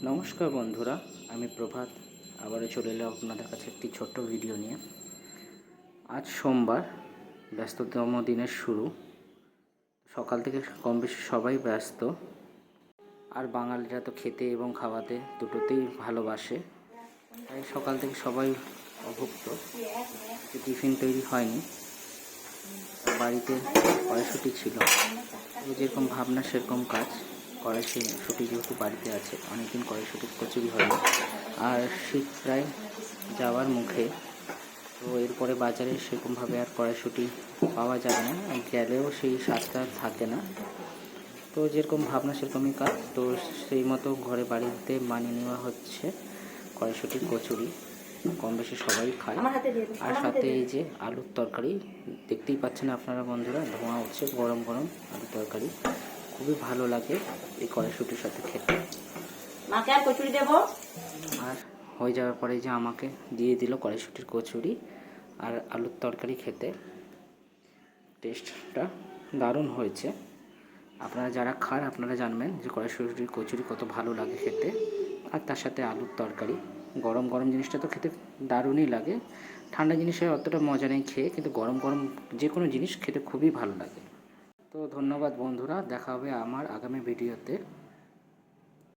নমস্কার বন্ধুরা, আমি প্রভাত আবারও চলে এলাম আপনাদের কাছে একটি ছোট্ট ভিডিও নিয়ে। আজ সোমবার, ব্যস্ততম দিনের শুরু। সকাল থেকে কম বেশি সবাই ব্যস্ত, আর বাঙালিরা তো খেতে এবং খাওয়াতে দুটোতেই ভালোবাসে। তাই সকাল থেকে সবাই অভুক্ত, টিফিন তৈরি হয়নি। বাড়িতে কড়াইশুঁটি ছিল, যেরকম ভাবনা সেরকম কাজ। কড়াইশুঁটি যেহেতু বাড়িতে আছে, অনেকদিন কড়াইশুঁটির কচুরি হয়নি, আর শীত প্রায় যাওয়ার মুখে। তো এরপরে বাজারে সেরকমভাবে আর কড়াইশুঁটি পাওয়া যাবে না, গেলেও সেই স্বাদটা থাকে না। তো যেরকম ভাবনা সেরকমই কাজ। তো সেই মতো ঘরে বাড়িতে বানিয়ে নেওয়া হচ্ছে কড়াইশুঁটির কচুরি। কম বেশি সবাই খায়। আর সাথে এই যে আলুর তরকারি, দেখতেই পাচ্ছেন আপনারা বন্ধুরা, ধোঁয়া উঠছে, গরম গরম আলুর তরকারি। খুবই ভালো লাগে এই কড়াইশুঁটির সাথে খেতে। মাকে আর কচুরি দেবো। আর হয়ে যাওয়ার পরে যে আমাকে দিয়ে দিল কড়াইশুঁটির কচুরি আর আলুর তরকারি। খেতে টেস্টটা দারুণ হয়েছে। আপনারা যারা খান আপনারা জানবেন যে কড়াইশুঁটির কচুরি কত ভালো লাগে খেতে। আর তার সাথে আলুর তরকারি, গরম গরম জিনিসটা তো খেতে দারুণই লাগে। ঠান্ডা জিনিসের অতটা মজা নেই খেয়ে, কিন্তু গরম গরম যে কোনো জিনিস খেতে খুবই ভালো লাগে। তো ধন্যবাদ বন্ধুরা, দেখা হবে আমার আগামী ভিডিওতে।